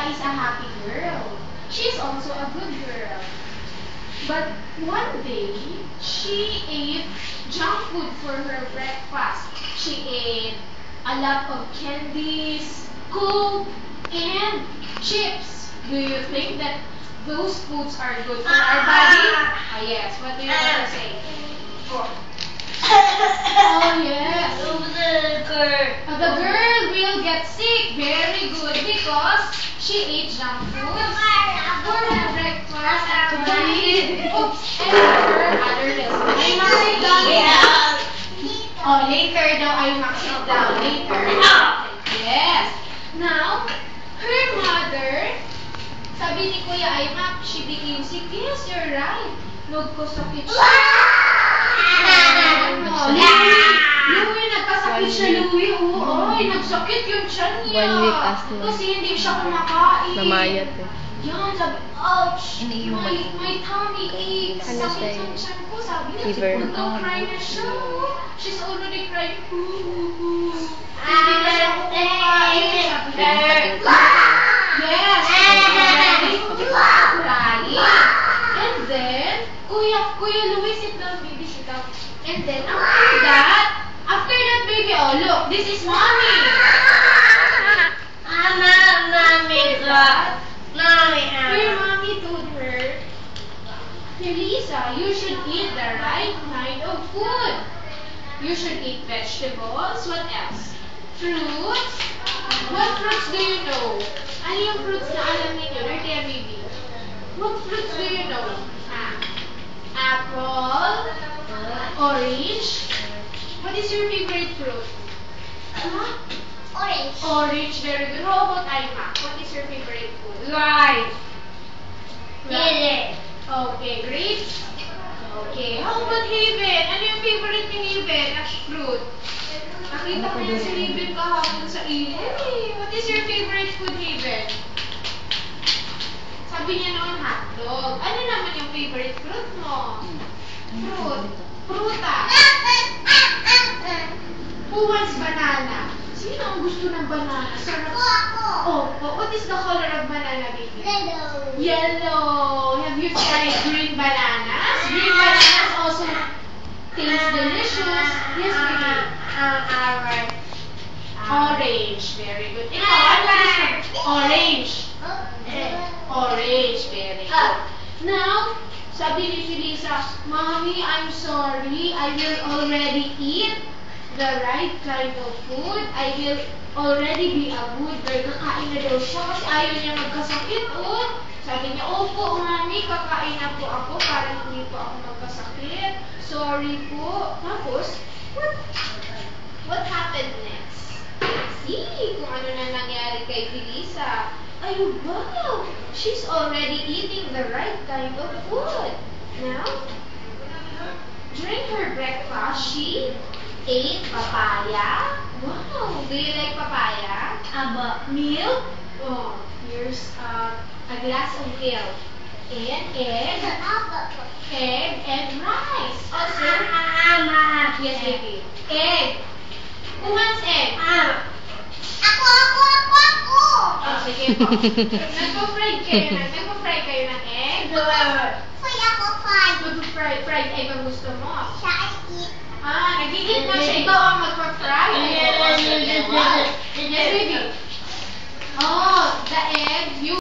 is a happy girl. She's also a good girl. But one day, she ate junk food for her breakfast. She ate a lot of candies, Coke, and chips. Do you think that those foods are good for our body? Ah, yes. What do you want to say? Oh, yes. The girl will get sick. Very good because she ate junk food for her breakfast and her other lesson. Ay, sit down. Oh, later daw ay sit down. Later. Yes. Now, her mother, sabi ni Kuya Aymak, she became sick. Yes, you're right. Nagkasakit siya. Louie, nagkasakit siya, Louie. Oo, nagsakit yung tiyan niya. 1 week after. Kasi hindi siya kumakain. Namayat eh. Yan, sabi, ouch, my tummy aches. Ano Sakit siya yung tiyan ko. Sabi niya, fever. cry na siya. She's already crying. Hindi na siya kumakain. Sabi niya, yes, already crying. And then, Kuya Louie, sit down, baby, sit down. And then, after that, baby, oh, look, this is mommy. Her mommy told her, Teresa, you should eat the right kind of food. You should eat vegetables. What else? Fruits. What fruits do you know? Ano yung fruits na alam ninyo? Dirty, baby. What fruits do you know? Apple. Orange. What is your favorite fruit? Orange. Orange, very good. How about Aymak? What is your favorite food? Rice. Okay, grapes. Okay. How about Haven? Ano yung favorite ni Haven? Fruit. Nakita ko yan si Haven kahapon sa ilin. What is your favorite food, Haven? Sabi niya noon hotdog. Ano naman yung favorite fruit mo? Fruit. Pruta. Who wants banana? Sino ang gusto ng banana? Sarap. Oh, what is the color of banana, baby? Yellow. Yellow. Have you tried green bananas? Green bananas also taste delicious. Yes, baby. Orange. Very good. Ikaw, ano gusto? Orange. Orange. Very good. Now, sabi ni Felisa, Mommy, I'm sorry. I will already eat the right kind of food. I will already be a good girl. Kakain na daw siya kasi ayaw niya magkasakit. Oh. Sabi niya, opo, Mami, kakain na po ako para hindi po ako magkasakit. Sorry po. Tapos, what happened next? See kung ano na nangyari kay Felisa. Ay, wow! She's already eating the right kind of food. Now, during her breakfast, she ate papaya. Wow! Do you like papaya? Milk? Oh, here's a glass of milk. And egg. Egg and rice. Also, yes, baby. Egg. Who wants egg? Ako. Oh, sige po. Nagpo-fry kayo ng egg? Fried egg ang gusto mo? Nag-eat na siya. Ikaw ang magpa-fry. Yes, baby.